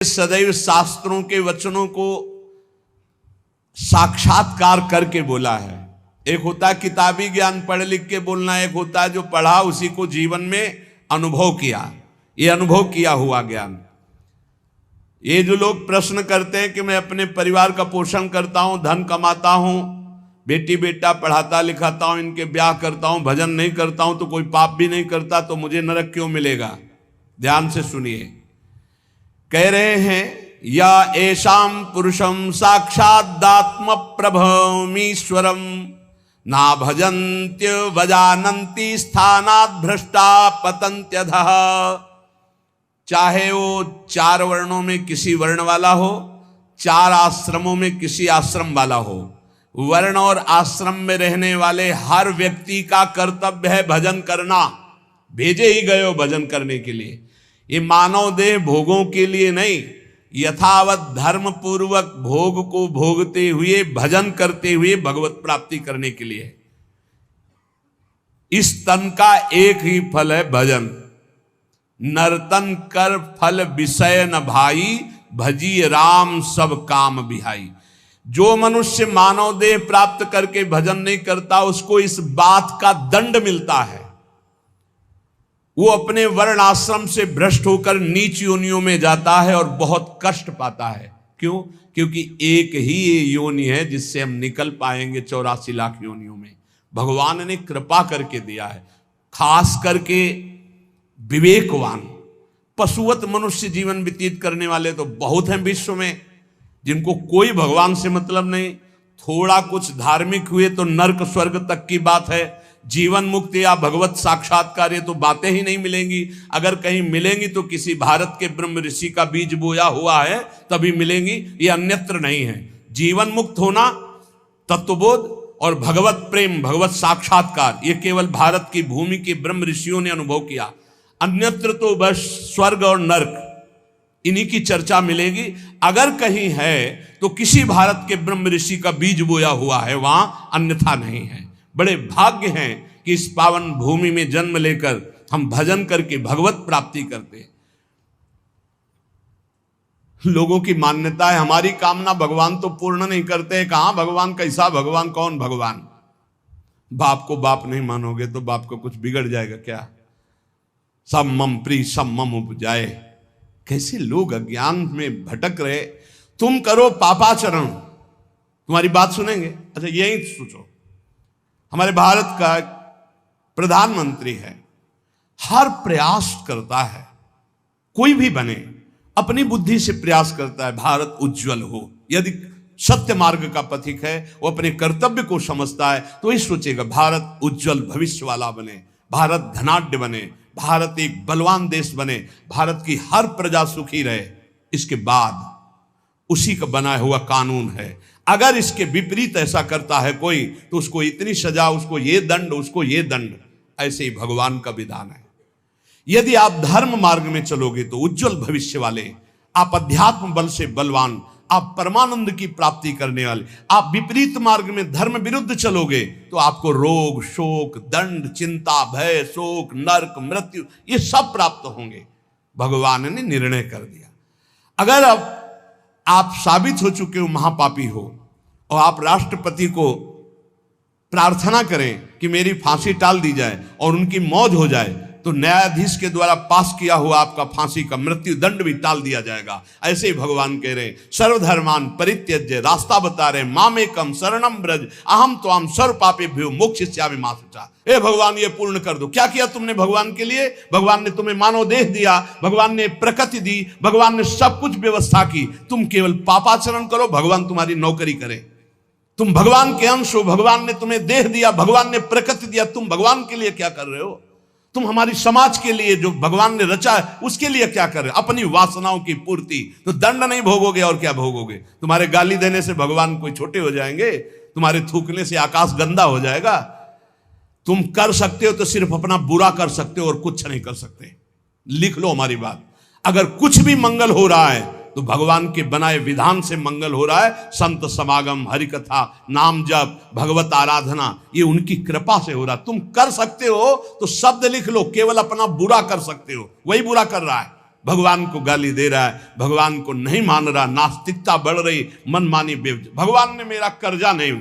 सदैव शास्त्रों के वचनों को साक्षात्कार करके बोला है। एक होता है किताबी ज्ञान पढ़ लिख के बोलना, एक होता है जो पढ़ा उसी को जीवन में अनुभव किया। ये अनुभव किया हुआ ज्ञान। ये जो लोग प्रश्न करते हैं कि मैं अपने परिवार का पोषण करता हूं, धन कमाता हूं, बेटी बेटा पढ़ाता लिखाता हूं, इनके ब्याह करता हूं, भजन नहीं करता हूं तो कोई पाप भी नहीं करता, तो मुझे नरक क्यों मिलेगा? ध्यान से सुनिए। कह रहे हैं या ऐशाम पुरुषम साक्षादात्म प्रभमीश्वरम ना भजन्त्य वजानन्ति स्थानात् भ्रष्टा पतन्त्यधः। चाहे वो 4 वर्णों में किसी वर्ण वाला हो, 4 आश्रमों में किसी आश्रम वाला हो, वर्ण और आश्रम में रहने वाले हर व्यक्ति का कर्तव्य है भजन करना। भेजे ही गए हो भजन करने के लिए। ये मानव देह भोगों के लिए नहीं, यथावत धर्म पूर्वक भोग को भोगते हुए भजन करते हुए भगवत प्राप्ति करने के लिए। इस तन का एक ही फल है भजन। नर्तन कर फल विषय न भाई, भजी राम सब काम बिहाई। जो मनुष्य मानव देह प्राप्त करके भजन नहीं करता उसको इस बात का दंड मिलता है। वो अपने वर्ण आश्रम से भ्रष्ट होकर नीच योनियों में जाता है और बहुत कष्ट पाता है। क्यों? क्योंकि एक ही ये योनि है जिससे हम निकल पाएंगे 84 लाख योनियों में। भगवान ने कृपा करके दिया है। खास करके विवेकवान पशुवत मनुष्य जीवन व्यतीत करने वाले तो बहुत हैं विश्व में, जिनको कोई भगवान से मतलब नहीं। थोड़ा कुछ धार्मिक हुए तो नरक स्वर्ग तक की बात है। जीवन मुक्ति या भगवत साक्षात्कार ये तो बातें ही नहीं मिलेंगी। अगर कहीं मिलेंगी तो किसी भारत के ब्रह्म ऋषि का बीज बोया हुआ है तभी मिलेंगी, ये अन्यत्र नहीं है। जीवन मुक्त होना, तत्वबोध और भगवत प्रेम, भगवत साक्षात्कार ये केवल भारत की भूमि के ब्रह्म ऋषियों ने अनुभव किया। अन्यत्र तो बस स्वर्ग और नरक इन्हीं की चर्चा मिलेगी। अगर कहीं है तो किसी भारत के ब्रह्म ऋषि का बीज बोया हुआ है, वहां अन्यथा नहीं है। बड़े भाग्य हैं कि इस पावन भूमि में जन्म लेकर हम भजन करके भगवत प्राप्ति करते हैं। लोगों की मान्यता है हमारी कामना भगवान तो पूर्ण नहीं करते। कहां भगवान, कैसा भगवान, कौन भगवान? बाप को बाप नहीं मानोगे तो बाप को कुछ बिगड़ जाएगा क्या? सब मम प्री सब मम उपजाए। कैसे लोग अज्ञान में भटक रहे। तुम करो पापाचरण, तुम्हारी बात सुनेंगे। अच्छा यही सोचो, हमारे भारत का प्रधानमंत्री है, हर प्रयास करता है, कोई भी बने अपनी बुद्धि से प्रयास करता है भारत उज्जवल हो। यदि सत्य मार्ग का पथिक है, वो अपने कर्तव्य को समझता है तो ही सोचेगा भारत उज्जवल भविष्य वाला बने, भारत धनाढ्य बने, भारत एक बलवान देश बने, भारत की हर प्रजा सुखी रहे। इसके बाद उसी का बनाया हुआ कानून है। अगर इसके विपरीत ऐसा करता है कोई तो उसको इतनी सजा, उसको ये दंड, उसको ये दंड। ऐसे ही भगवान का विधान है। यदि आप धर्म मार्ग में चलोगे तो उज्जवल भविष्य वाले, आप अध्यात्म बल से बलवान, आप परमानंद की प्राप्ति करने वाले। आप विपरीत मार्ग में धर्म विरुद्ध चलोगे तो आपको रोग, शोक, दंड, चिंता, भय, शोक, नरक, मृत्यु ये सब प्राप्त होंगे। भगवान ने निर्णय कर दिया। अगर अब आप साबित हो चुके हो महापापी हो और आप राष्ट्रपति को प्रार्थना करें कि मेरी फांसी टाल दी जाए और उनकी मौत हो जाए, तो न्यायाधीश के द्वारा पास किया हुआ आपका फांसी का मृत्यु दंड भी टाल दिया जाएगा। ऐसे ही भगवान कह रहे सर्वधर्मान परित्यज्य, रास्ता बता रहे मामेकम शरणम ब्रज अहम त्वाम सर्व पापेभ्यो मोक्षयिष्यामि मा शुचा। ए भगवान ये पूर्ण कर दो। क्या किया तुमने भगवान के लिए? भगवान ने तुम्हें मानव देह दिया, भगवान ने प्रकृति दी, भगवान ने सब कुछ व्यवस्था की। तुम केवल पापाचरण करो, भगवान तुम्हारी नौकरी करे। तुम भगवान के अंश हो, भगवान ने तुम्हें देह दिया, भगवान ने प्रकृति दिया, तुम भगवान के लिए क्या कर रहे हो? तुम हमारी समाज के लिए जो भगवान ने रचा है उसके लिए क्या कर रहे हो? अपनी वासनाओं की पूर्ति। तो दंड नहीं भोगोगे और क्या भोगोगे? तुम्हारे गाली देने से भगवान कोई छोटे हो जाएंगे? तुम्हारे थूकने से आकाश गंदा हो जाएगा? तुम कर सकते हो तो सिर्फ अपना बुरा कर सकते हो और कुछ नहीं कर सकते। लिख लो हमारी बात। अगर कुछ भी मंगल हो रहा है तो भगवान के बनाए विधान से मंगल हो रहा है। संत समागम, हरिकथा, नाम जप, भगवत आराधना ये उनकी कृपा से हो रहा है। तुम कर सकते हो तो शब्द लिख लो, केवल अपना बुरा कर सकते हो, वही बुरा कर रहा है। भगवान को गाली दे रहा है, भगवान को नहीं मान रहा, नास्तिकता बढ़ रही, मनमानी भगवान ने मेरा कर्जा नहीं,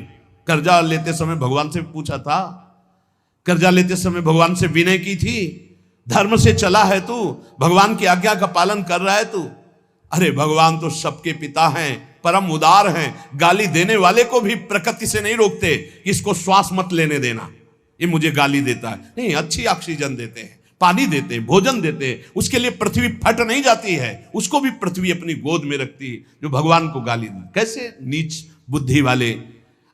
कर्जा लेते समय भगवान से पूछा था, कर्जा लेते समय भगवान से विनय की थी, धर्म से चला है तू, भगवान की आज्ञा का पालन कर रहा है तू। अरे भगवान तो सबके पिता हैं, परम उदार हैं, गाली देने वाले को भी प्रकृति से नहीं रोकते कि इसको श्वास मत लेने देना, ये मुझे गाली देता है, नहीं, अच्छी ऑक्सीजन देते हैं, पानी देते हैं, भोजन देते हैं, उसके लिए पृथ्वी फट नहीं जाती है, उसको भी पृथ्वी अपनी गोद में रखती है, जो भगवान को गाली दे। कैसे नीच बुद्धि वाले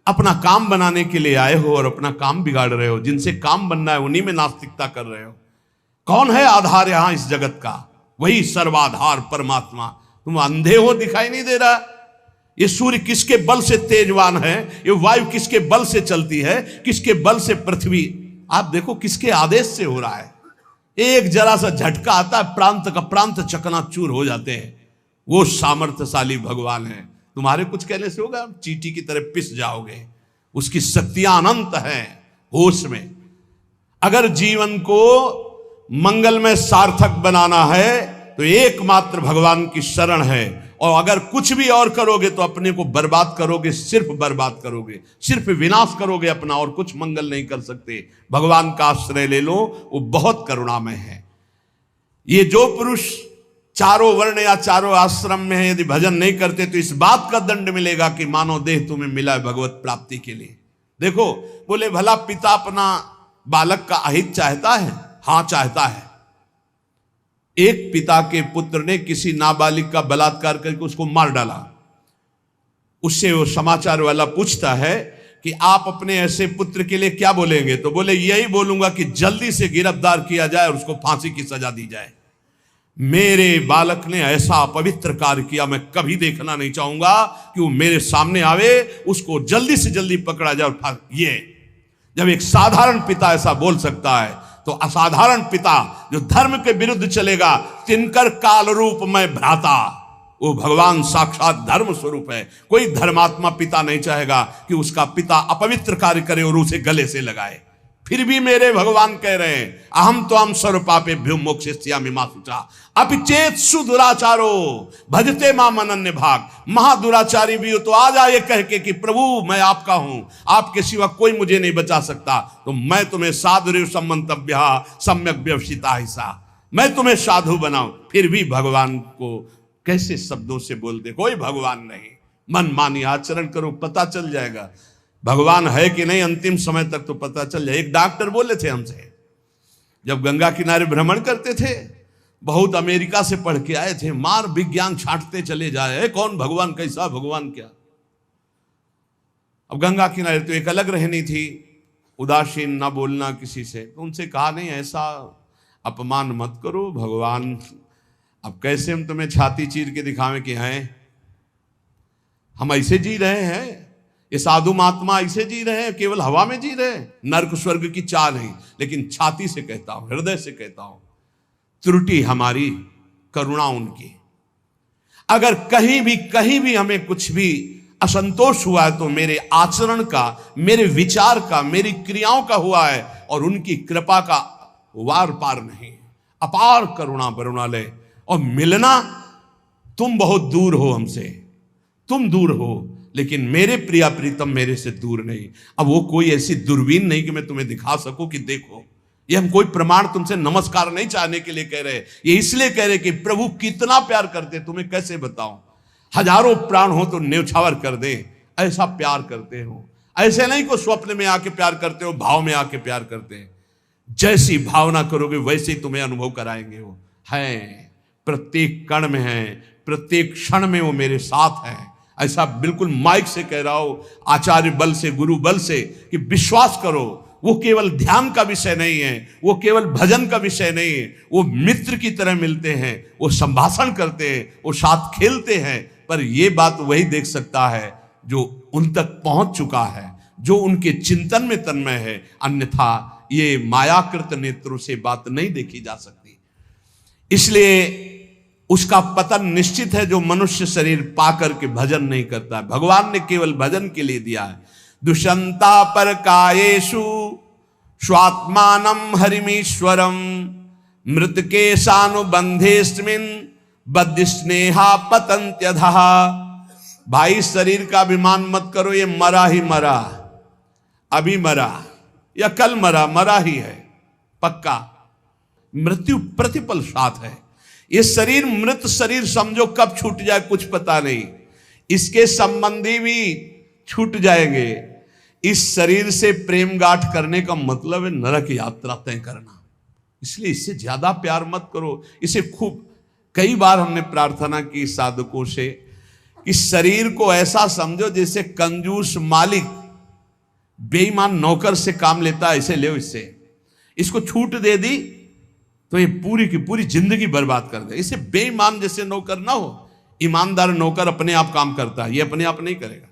अपना काम बनाने के लिए आए हो और अपना काम बिगाड़ रहे हो, जिनसे काम बनना है उन्हीं में नास्तिकता कर रहे हो। कौन है आधार यहां इस जगत का? वही सर्वाधार परमात्मा। तुम अंधे हो, दिखाई नहीं दे रहा? ये सूर्य किसके बल से तेजवान है, ये वायु किसके बल से चलती है, किसके बल से पृथ्वी, आप देखो किसके आदेश से हो रहा है। एक जरा सा झटका आता है, प्रांत का प्रांत चकनाचूर हो जाते हैं। वो सामर्थ्यशाली भगवान है, तुम्हारे कुछ कहने से होगा, चींटी की तरह पिस जाओगे। उसकी शक्तियां अनंत हैं होश में। अगर जीवन को मंगलमय सार्थक बनाना है तो एकमात्र भगवान की शरण है, और अगर कुछ भी और करोगे तो अपने को बर्बाद करोगे, सिर्फ बर्बाद करोगे, सिर्फ विनाश करोगे अपना, और कुछ मंगल नहीं कर सकते। भगवान का आश्रय ले लो, वो बहुत करुणामय है। ये जो पुरुष चारों वर्ण या चारों आश्रम में है, यदि भजन नहीं करते तो इस बात का दंड मिलेगा कि मानव देह तुम्हें मिला है भगवत प्राप्ति के लिए। देखो, बोले भला पिता अपना बालक का अहित चाहता है? हां, चाहता है। एक पिता के पुत्र ने किसी नाबालिग का बलात्कार करके उसको मार डाला। उससे वो समाचार वाला पूछता है कि आप अपने ऐसे पुत्र के लिए क्या बोलेंगे? तो बोले, यही बोलूंगा कि जल्दी से गिरफ्तार किया जाए और उसको फांसी की सजा दी जाए। मेरे बालक ने ऐसा अपवित्र कार्य किया, मैं कभी देखना नहीं चाहूंगा कि वो मेरे सामने आवे, उसको जल्दी से जल्दी पकड़ा जाए और ये जब एक साधारण पिता ऐसा बोल सकता है तो असाधारण पिता जो धर्म के विरुद्ध चलेगा, तिनकर काल रूप में भ्राता, वो भगवान साक्षात धर्म स्वरूप है। कोई धर्मात्मा पिता नहीं चाहेगा कि उसका पिता अपवित्र कार्य करे और उसे गले से लगाए। फिर भी मेरे भगवान कह रहे हैं, अहम तो हम सर्व पापेभ्यो मोक्षयिष्यामि मा शुचा अपिचेत सुदुराचारो भजते माम अनन्य भाग। महादुराचारी भी हो तो आ जाए कह के कि प्रभु मैं आपका हूं, आपके सिवा कोई मुझे नहीं बचा सकता, तो मैं तुम्हें साधु सम्मंतव्य सम्यक व्यवसिता हिस्सा, मैं तुम्हें साधु बनाऊं। फिर भी भगवान को कैसे शब्दों से बोलते, कोई भगवान नहीं, मन मानी आचरण करो, पता चल जाएगा भगवान है कि नहीं, अंतिम समय तक तो पता चल जाए। एक डॉक्टर बोले थे हमसे, जब गंगा किनारे भ्रमण करते थे, बहुत अमेरिका से पढ़ के आए थे, मार विज्ञान छांटते चले जाए, कौन भगवान, कैसा भगवान, क्या। अब गंगा किनारे तो एक अलग रहनी थी, उदासीन, ना बोलना किसी से। तो उनसे कहा, नहीं ऐसा अपमान मत करो, भगवान अब कैसे हम तुम्हें छाती चीर के दिखावें कि हैं, हम ऐसे जी रहे हैं, ये साधु महात्मा ऐसे जी रहे हैं, केवल हवा में जी रहे हैं, नर्क स्वर्ग की चाह नहीं। लेकिन छाती से कहता हूं, हृदय से कहता हूं, त्रुटि हमारी, करुणा उनकी। अगर कहीं भी हमें कुछ भी असंतोष हुआ है तो मेरे आचरण का, मेरे विचार का, मेरी क्रियाओं का हुआ है, और उनकी कृपा का वार पार नहीं। अपार करुणा करुणालय। और मिलना, तुम बहुत दूर हो हमसे, तुम दूर हो, लेकिन मेरे प्रिया प्रीतम मेरे से दूर नहीं। अब वो कोई ऐसी दूरबीन नहीं कि मैं तुम्हें दिखा सकूं कि देखो। ये हम कोई प्रमाण तुमसे नमस्कार नहीं चाहने के लिए कह रहे, ये इसलिए कह रहे कि प्रभु कितना प्यार करते, तुम्हें कैसे बताऊं। हजारों प्राण हो तो न्यौछावर कर दे, ऐसा प्यार करते हो। ऐसे नहीं को स्वप्न में आके प्यार करते हो, भाव में आके प्यार करते हैं। जैसी भावना करोगे वैसे ही तुम्हें अनुभव कराएंगे। वो है, प्रत्येक कण में है, प्रत्येक क्षण में वो मेरे साथ है। ऐसा बिल्कुल माइक से कह रहा हो, आचार्य बल से, गुरु बल से, कि विश्वास करो, वो केवल ध्यान का विषय नहीं है, वो केवल भजन का विषय नहीं है, वो मित्र की तरह मिलते हैं, वो संभाषण करते हैं, वो साथ खेलते हैं। पर ये बात वही देख सकता है जो उन तक पहुंच चुका है, जो उनके चिंतन में तन्मय है। अन्यथा ये मायाकृत नेत्रों से बात नहीं देखी जा सकती। इसलिए उसका पतन निश्चित है जो मनुष्य शरीर पाकर के भजन नहीं करता है। भगवान ने केवल भजन के लिए दिया है। दुष्यंता पर कायेषु स्वात्मानम हरिमीश्वरम मृतकेशानुबंधेस्मिन् बद्ध स्नेहा पतंत्यधः। भाई शरीर का अभिमान मत करो, ये मरा ही मरा, अभी मरा या कल मरा, मरा ही है पक्का। मृत्यु प्रतिपल साथ है। ये शरीर मृत शरीर समझो, कब छूट जाए कुछ पता नहीं। इसके संबंधी भी छूट जाएंगे। इस शरीर से प्रेम गांठ करने का मतलब है नरक यात्रा तय करना। इसलिए इससे ज्यादा प्यार मत करो। इसे खूब कई बार हमने प्रार्थना की साधकों से कि शरीर को ऐसा समझो जैसे कंजूस मालिक बेईमान नौकर से काम लेता है, ऐसे ले इससे। इसको छूट दे दी तो ये पूरी की पूरी जिंदगी बर्बाद कर दे। इसे बेईमान जैसे नौकर ना हो। ईमानदार नौकर अपने आप काम करता है, ये अपने आप नहीं करेगा।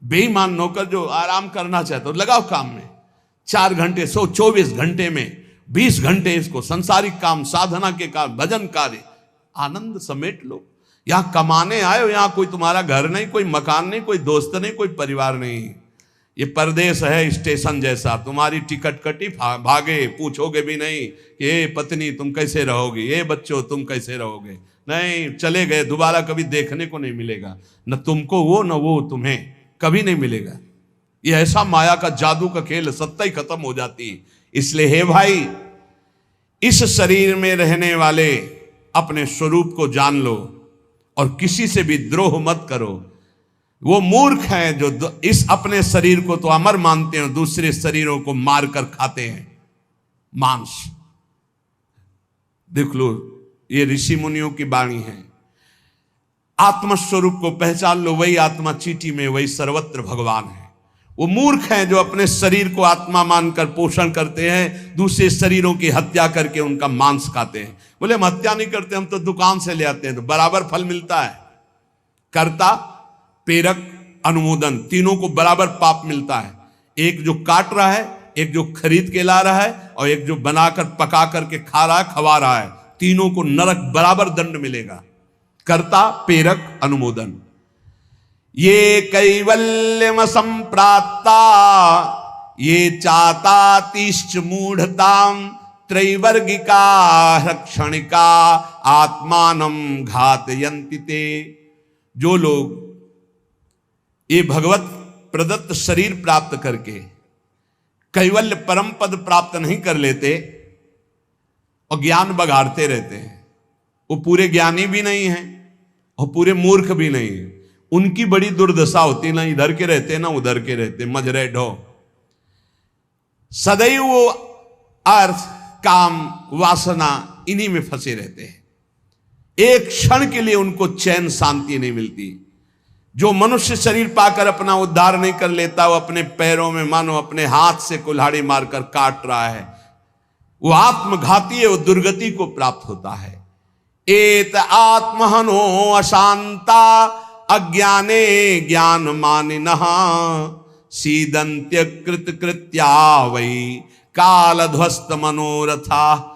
बेईमान नौकर जो आराम करना चाहता है, लगाओ काम में 4 घंटे, 124 घंटे में 20 घंटे इसको संसारिक काम, साधना के काम, भजन कार्य, आनंद समेट लो। यहां कमाने आए हो, यहां कोई तुम्हारा घर नहीं, कोई मकान नहीं, कोई दोस्त नहीं, कोई परिवार नहीं। ये परदेश है स्टेशन जैसा। तुम्हारी टिकट कटी, भागे, पूछोगे भी नहीं कि ये पत्नी तुम कैसे रहोगे, ये बच्चों तुम कैसे रहोगे। नहीं, चले गए, दोबारा कभी देखने को नहीं मिलेगा। न तुमको वो, न वो तुम्हें, कभी नहीं मिलेगा। ये ऐसा माया का जादू का खेल, सत्ता ही खत्म हो जाती है। इसलिए हे भाई, इस शरीर में रहने वाले अपने स्वरूप को जान लो और किसी से भी द्रोह मत करो। वो मूर्ख हैं जो इस अपने शरीर को तो अमर मानते हैं, दूसरे शरीरों को मारकर खाते हैं मांस। देख लो, ये ऋषि मुनियों की वाणी है। आत्मस्वरूप को पहचान लो, वही आत्मा चीटी में, वही सर्वत्र भगवान है। वो मूर्ख हैं जो अपने शरीर को आत्मा मानकर पोषण करते हैं, दूसरे शरीरों की हत्या करके उनका मांस खाते हैं। बोले हम हत्या नहीं करते, हम तो दुकान से ले आते हैं, तो बराबर फल मिलता है। कर्ता, प्रेरक, अनुमोदन, तीनों को बराबर पाप मिलता है। एक जो काट रहा है, एक जो खरीद के ला रहा है, और एक जो बनाकर पका करके खा रहा है, खवा रहा है। तीनों को नरक बराबर दंड मिलेगा। कर्ता, प्रेरक, अनुमोदन। ये कैवल्यम संप्राप्ता ये चातातिश्च मूढ़ताम त्रैवर्गिका क्षणिका आत्मानं घातयन्ति ते। जो लोग ये भगवत प्रदत्त शरीर प्राप्त करके कैवल्य परम पद प्राप्त नहीं कर लेते और ज्ञान बघाड़ते रहते हैं, वो पूरे ज्ञानी भी नहीं हैं और पूरे मूर्ख भी नहीं है। उनकी बड़ी दुर्दशा होती, ना इधर के रहते ना उधर के रहते, मजरे ढो। सदैव वो अर्थ, काम, वासना इन्हीं में फंसे रहते हैं। एक क्षण के लिए उनको चैन शांति नहीं मिलती। जो मनुष्य शरीर पाकर अपना उद्धार नहीं कर लेता, वो अपने पैरों में मानो अपने हाथ से कुल्हाड़ी मारकर काट रहा है, वो आत्मघाती है, वो दुर्गति को प्राप्त होता है। एत आत्महनो अशांता अज्ञाने ज्ञान मानिनः सीदंत्य कृत कृत्या वही काल ध्वस्त मनोरथा।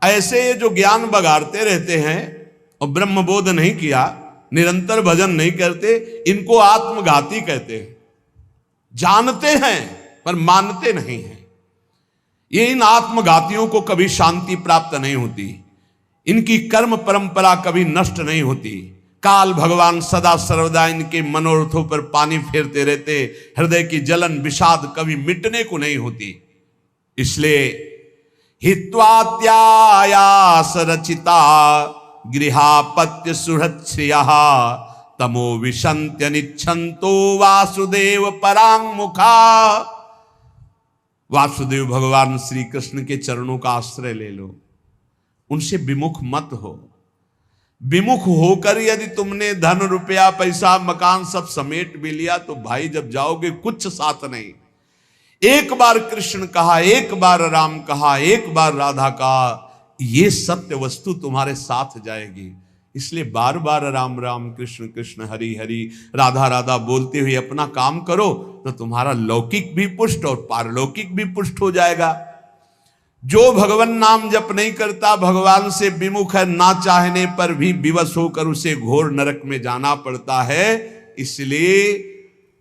ऐसे जो ज्ञान बगाड़ते रहते हैं और ब्रह्म बोध नहीं किया, निरंतर भजन नहीं करते, इनको आत्मघाती कहते हैं। जानते हैं पर मानते नहीं हैं। ये इन आत्मघातियों को कभी शांति प्राप्त नहीं होती, इनकी कर्म परंपरा कभी नष्ट नहीं होती। काल भगवान सदा सर्वदा इनके मनोरथों पर पानी फेरते रहते, हृदय की जलन विषाद कभी मिटने को नहीं होती। इसलिए हित्वात्यायास रचिता गृहापत्य सुहृच्छ्रिया तमो विशंत्य निच्छन्तो वासुदेव परांगमुखा। वासुदेव भगवान श्री कृष्ण के चरणों का आश्रय ले लो, उनसे विमुख मत हो। विमुख होकर यदि तुमने धन रुपया पैसा मकान सब समेट भी लिया तो भाई जब जाओगे कुछ साथ नहीं। एक बार कृष्ण कहा, एक बार राम कहा, एक बार राधा कहा, ये सत्य वस्तु तुम्हारे साथ जाएगी। इसलिए बार बार राम राम कृष्ण कृष्ण हरि हरि राधा राधा बोलते हुए अपना काम करो तो तुम्हारा लौकिक भी पुष्ट और पारलौकिक भी पुष्ट हो जाएगा। जो भगवान नाम जप नहीं करता, भगवान से विमुख है, ना चाहने पर भी विवश होकर उसे घोर नरक में जाना पड़ता है। इसलिए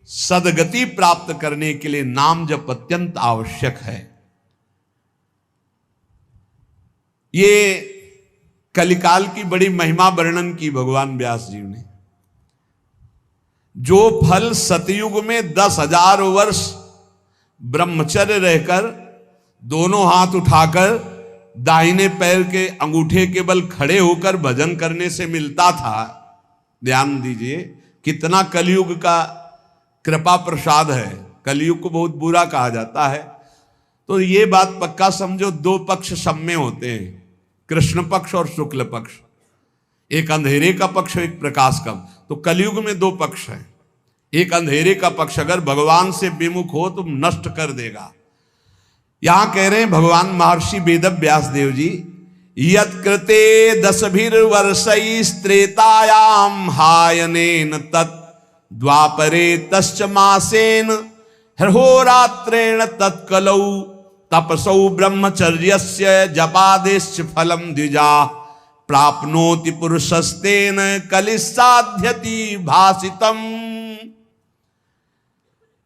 सदगति प्राप्त करने के लिए नाम जप अत्यंत आवश्यक है। ये कलिकाल की बड़ी महिमा वर्णन की भगवान व्यास जी ने। जो फल सतयुग में 10,000 वर्ष ब्रह्मचर्य रहकर दोनों हाथ उठाकर दाहिने पैर के अंगूठे के बल खड़े होकर भजन करने से मिलता था, ध्यान दीजिए कितना कलयुग का कृपा प्रसाद है। कलयुग को बहुत बुरा कहा जाता है, तो ये बात पक्का समझो, दो पक्ष सब में होते हैं, कृष्ण पक्ष और शुक्ल पक्ष, एक अंधेरे का पक्ष एक प्रकाश का। तो कलयुग में दो पक्ष हैं। एक अंधेरे का पक्ष अगर भगवान से विमुख हो तो नष्ट कर देगा। यहां कह रहे हैं भगवान महर्षि वेद व्यास देव जी, यत् कृते 10 वर्षैस्त्रेतायाम हायनेन तत् द्वापरे तश्च मासेन हरहोरात्रेण तत्कलौ तपसौ ब्रह्मचर्यस्य जपादेश्च फलम द्विजा प्राप्नोति पुरुषस्तेन कलिसाध्यति भासितम।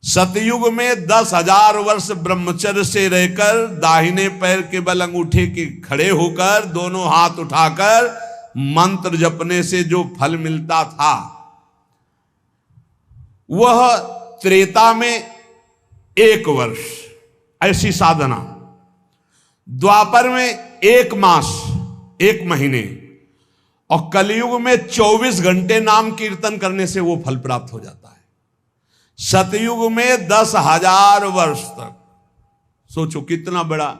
सतयुग में 10,000 वर्ष ब्रह्मचर्य से रहकर दाहिने पैर के बल अंगूठे के खड़े होकर दोनों हाथ उठाकर मंत्र जपने से जो फल मिलता था वह त्रेता में 1 वर्ष ऐसी साधना, द्वापर में 1 मास 1 महीने, और कलयुग में 24 घंटे नाम कीर्तन करने से वो फल प्राप्त हो जाता है। सतयुग में 10,000 वर्ष तक, सोचो कितना बड़ा।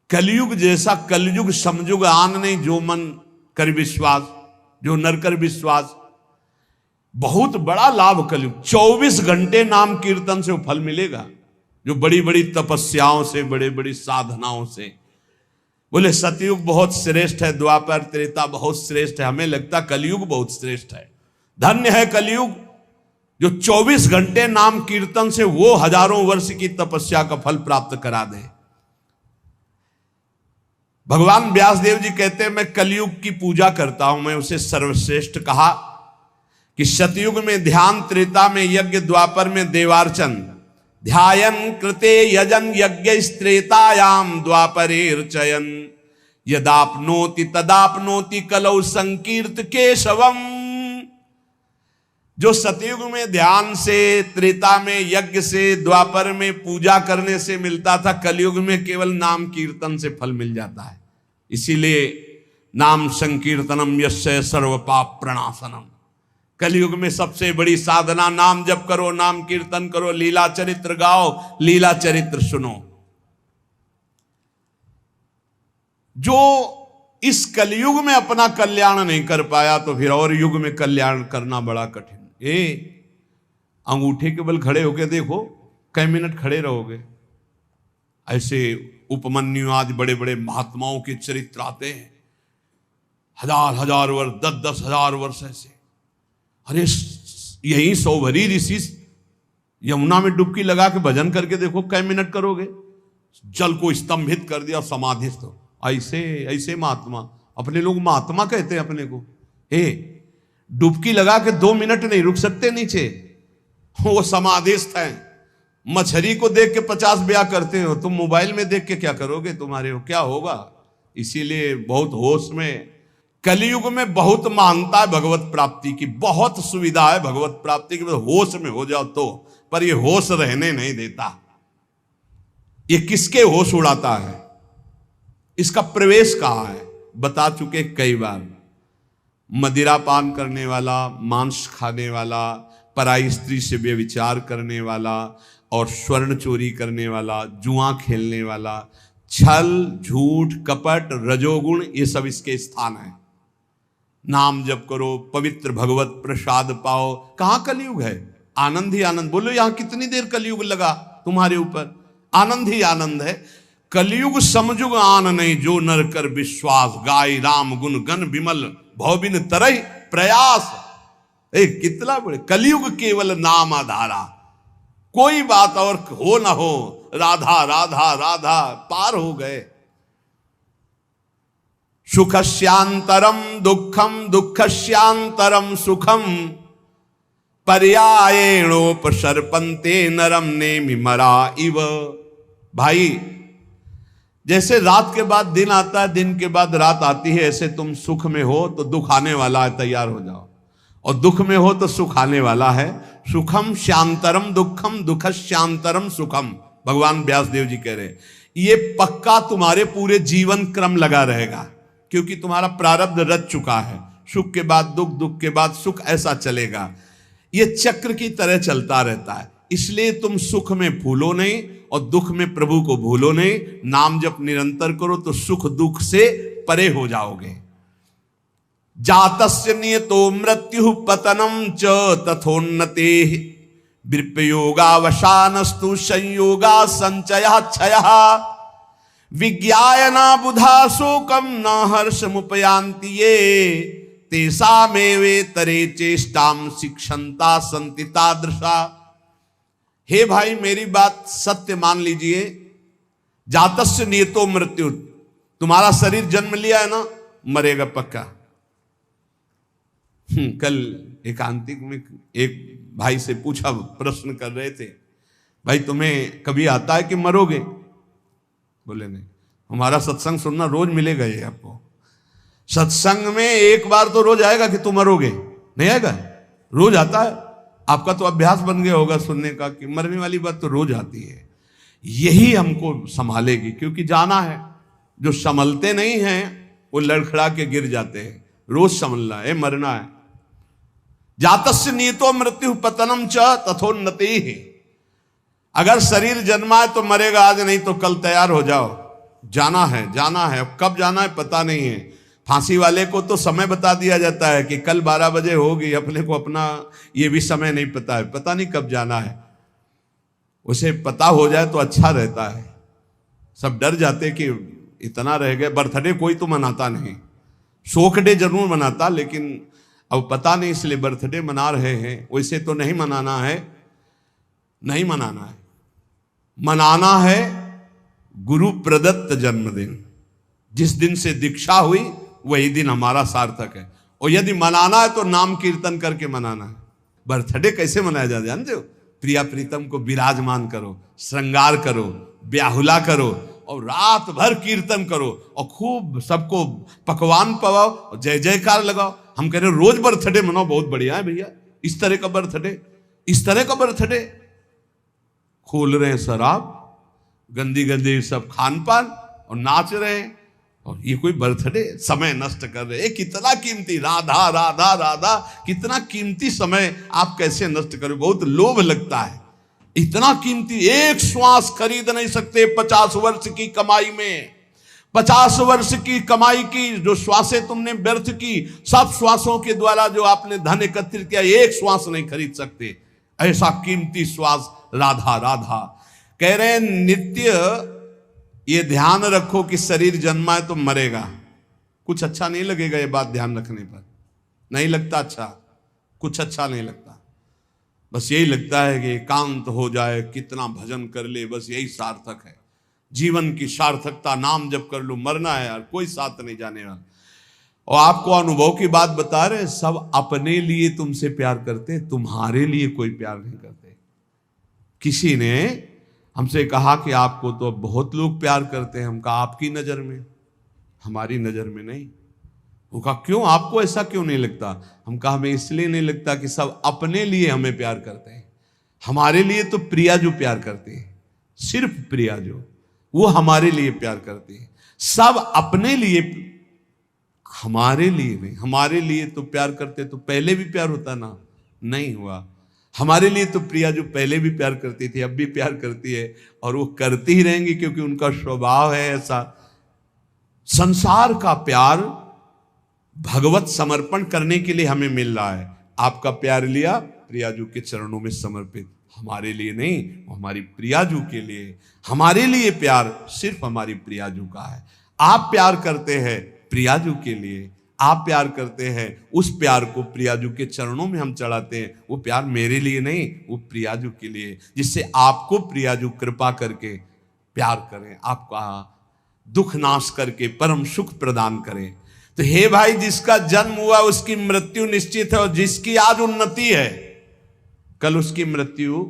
कलयुग जैसा कलयुग समयुग आन नहीं, जो मन कर विश्वास, जो नर कर विश्वास, बहुत बड़ा लाभ कलयुग। 24 घंटे नाम कीर्तन से वो फल मिलेगा, जो बड़ी बड़ी तपस्याओं से, बड़े बड़ी साधनाओं से। बोले सतयुग बहुत श्रेष्ठ है, द्वापर त्रेता बहुत श्रेष्ठ है, हमें लगता कलयुग बहुत श्रेष्ठ है। धन्य है कलयुग जो 24 घंटे नाम कीर्तन से वो हजारों वर्ष की तपस्या का फल प्राप्त करा दे। भगवान व्यासदेव जी कहते हैं मैं कलयुग की पूजा करता हूं, मैं उसे सर्वश्रेष्ठ कहा कि सतयुग में ध्यान, त्रेता में यज्ञ, द्वापर में देवार्चन, ध्यायन कृते यजन यज्ञ त्रेतायाम द्वापरेर्चयन यदाप्नोति तदाप्नोति कलौ संकीर्त केशवम। जो सतयुग में ध्यान से, त्रेता में यज्ञ से, द्वापर में पूजा करने से मिलता था, कलयुग में केवल नाम कीर्तन से फल मिल जाता है। इसीलिए नाम संकीर्तनम यस्य सर्व पाप प्रणाशनम। कलयुग में सबसे बड़ी साधना नाम जप करो, नाम कीर्तन करो, लीला चरित्र गाओ, लीला चरित्र सुनो। जो इस कलयुग में अपना कल्याण नहीं कर पाया तो फिर और युग में कल्याण करना बड़ा कठिन। अंगूठे के बल खड़े होके देखो, कई मिनट खड़े रहोगे। ऐसे उपमन्यु आज बड़े बड़े महात्माओं के चरित्र आते हैं, 1000 वर्ष, 10,000 वर्ष ऐसे। अरे यही सौभरी ऋषि यमुना में डुबकी लगा के भजन करके देखो, कई मिनट करोगे। जल को स्तंभित कर दिया, समाधिस्थ। ऐसे ऐसे महात्मा, अपने लोग महात्मा कहते हैं अपने को। डुबकी लगा के 2 मिनट नहीं रुक सकते नीचे, वो समाधिस्थ हैं। मछली को देख के 50 ब्याह करते हो, तुम मोबाइल में देख के क्या करोगे, तुम्हारे क्या होगा। इसीलिए बहुत होश में। कलयुग में बहुत महानता है भगवत प्राप्ति की, बहुत सुविधा है भगवत प्राप्ति की, होश में हो जाओ तो। पर ये होश रहने नहीं देता। ये किसके होश उड़ाता है, इसका प्रवेश कहाँ है, बता चुके कई बार। मदिरा पान करने वाला, मांस खाने वाला, पराई स्त्री से व्यभिचार करने वाला, और स्वर्ण चोरी करने वाला, जुआ खेलने वाला, छल झूठ कपट रजोगुण, ये सब इसके स्थान है। नाम जप करो, पवित्र भगवत प्रसाद पाओ। कहाँ कलयुग है, आनंद ही आनंद। बोलो यहां कितनी देर कलयुग लगा तुम्हारे ऊपर, आनंद ही आनंद है। कलयुग समजुग आन नहीं, जो नर कर विश्वास, गाय राम गुण गण विमल भवबिन तरह प्रयास। कितना बड़े कलयुग केवल नाम आधारा, कोई बात और हो ना हो, राधा राधा राधा पार हो गए। सुखस्यांतरम दुखम दुखस्यांतरम सुखम पर्यायेणोपसर्पन्ते नरम नेमि मरा इव। भाई जैसे रात के बाद दिन आता है, दिन के बाद रात आती है, ऐसे तुम सुख में हो तो दुख आने वाला है, तैयार हो जाओ। और दुख में हो तो सुख आने वाला है। सुखम शांतरम दुखम, दुख शांतरम सुखम, भगवान व्यासदेव जी कह रहे हैं। ये पक्का तुम्हारे पूरे जीवन क्रम लगा रहेगा, क्योंकि तुम्हारा प्रारब्ध रच चुका है। सुख के बाद दुख, दुख के बाद सुख, ऐसा चलेगा। ये चक्र की तरह चलता रहता है। इसलिए तुम सुख में भूलो नहीं और दुख में प्रभु को भूलो नहीं। नाम जप निरंतर करो तो सुख दुख से परे हो जाओगे। जातस्य नियतो मृत्यु पतनम च तथोन्नते विप्रयोगावसानस्तु संयोगा संचया क्षयः विज्ञायना बुधा शोकम न हर्षमुपयान्ति ये तेषामेवे तरे चेष्टाम शिक्षन्ता संति तादृशा। हे भाई, मेरी बात सत्य मान लीजिए। जातस्य नियतो मृत्यु, तुम्हारा शरीर जन्म लिया है ना, मरेगा पक्का। कल एकांतिक में एक भाई से पूछा, प्रश्न कर रहे थे, भाई तुम्हें कभी आता है कि मरोगे? बोले नहीं। हमारा सत्संग सुनना रोज मिलेगा ये आपको। सत्संग में एक बार तो रोज आएगा कि तुम मरोगे, नहीं आएगा? रोज आता है। आपका तो अभ्यास बन गया होगा सुनने का कि मरने वाली बात तो रोज आती है। यही हमको संभालेगी, क्योंकि जाना है। जो संभलते नहीं हैं वो लड़खड़ा के गिर जाते हैं। रोज संभलना है, मरना है। जातस्य नियतो मृत्यु पतनम च तथोन्नति। अगर शरीर जन्मा है तो मरेगा आज, नहीं तो कल तैयार हो जाओ। जाना है, जाना है। कब जाना है पता नहीं है। फांसी वाले को तो समय बता दिया जाता है कि कल 12 बजे होगी, अपने को अपना ये भी समय नहीं पता है, पता नहीं कब जाना है। उसे पता हो जाए तो अच्छा रहता है। सब डर जाते कि इतना रह गए। बर्थडे कोई तो मनाता नहीं, शोक डे जरूर मनाता, लेकिन अब पता नहीं इसलिए बर्थडे मना रहे हैं। वैसे तो नहीं मनाना है, नहीं मनाना है। मनाना है गुरु प्रदत्त जन्मदिन। जिस दिन से दीक्षा हुई वही दिन हमारा सार्थक है। और यदि मनाना है तो नाम कीर्तन करके मनाना है। बर्थडे कैसे मनाया जाता है जानते हो? प्रिया प्रीतम को विराजमान करो, श्रृंगार करो, ब्याहुला करो और रात भर कीर्तन करो और खूब सबको पकवान पवाओ और जय जयकार लगाओ। हम कह रहे रोज बर्थडे मनाओ, बहुत बढ़िया है भैया। इस तरह का बर्थडे, इस तरह का बर्थडे। खोल रहे हैं शराब, गंदी गंदी सब खान पान और नाच रहे हैं, और ये कोई बर्थडे? समय नष्ट कर रहे हैं। कितना कीमती, राधा राधा राधा, कितना कीमती समय आप कैसे नष्ट करो? बहुत लोभ लगता है। इतना कीमती, एक श्वास खरीद नहीं सकते 50 वर्ष की कमाई में। 50 वर्ष की कमाई की जो श्वासें तुमने व्यर्थ की, सब श्वासों के द्वारा जो आपने धन एकत्रित किया, एक श्वास नहीं खरीद सकते। ऐसा कीमती श्वास राधा राधा। कह रहे हैं नित्य ये ध्यान रखो कि शरीर जन्मा है तो मरेगा। कुछ अच्छा नहीं लगेगा ये बात ध्यान रखने पर, नहीं लगता अच्छा, कुछ अच्छा नहीं लगता। बस यही लगता है कि एकांत हो जाए, कितना भजन कर ले, बस यही सार्थक है। जीवन की सार्थकता नाम जप कर लो। मरना है यार, कोई साथ नहीं जाने वाला। और आपको अनुभव की बात बता रहे, सब अपने लिए तुमसे प्यार करते, तुम्हारे लिए कोई प्यार नहीं करते। किसी ने हमसे कहा कि आपको तो बहुत लोग प्यार करते हैं। हम कहा आपकी नजर में, हमारी नजर में नहीं। वो कहा क्यों, आपको ऐसा क्यों नहीं लगता? हम कहा हमें इसलिए नहीं लगता कि सब अपने लिए हमें प्यार करते हैं। हमारे लिए तो प्रिया जो प्यार करती है, सिर्फ प्रिया जो, वो हमारे लिए प्यार करती है। सब अपने लिए, हमारे लिए नहीं। हमारे लिए तो प्यार करते तो पहले भी प्यार होता ना, नहीं हुआ। हमारे लिए तो प्रिया जो पहले भी प्यार करती थी, अब भी प्यार करती है, और वो करती ही रहेंगी क्योंकि उनका स्वभाव है ऐसा। संसार का प्यार भगवत समर्पण करने के लिए हमें मिल रहा है। आपका प्यार लिया प्रियाजू के चरणों में समर्पित, हमारे लिए नहीं, हमारी प्रियाजू के लिए। हमारे लिए प्यार सिर्फ हमारी प्रियाजू का है। आप प्यार करते हैं प्रियाजू के लिए, आप प्यार करते हैं, उस प्यार को प्रियाजू के चरणों में हम चढ़ाते हैं। वो प्यार मेरे लिए नहीं, वो प्रियाजू के लिए, जिससे आपको प्रियाजू कृपा करके प्यार करें, आपका दुख नाश करके परम सुख प्रदान करें। तो हे भाई, जिसका जन्म हुआ उसकी मृत्यु निश्चित है, और जिसकी आज उन्नति है कल उसकी मृत्यु,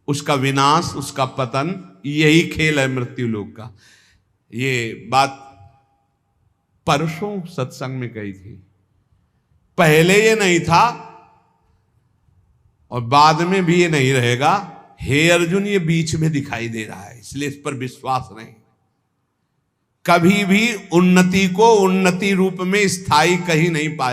उसका विनाश, उसका पतन। यही खेल है मृत्यु लोक का। ये बात परसों सत्संग में कही थी। पहले ये नहीं था और बाद में भी ये नहीं रहेगा। हे अर्जुन, ये बीच में दिखाई दे रहा है, इसलिए इस पर विश्वास नहीं। कभी भी उन्नति को उन्नति रूप में स्थायी कहीं नहीं पाया।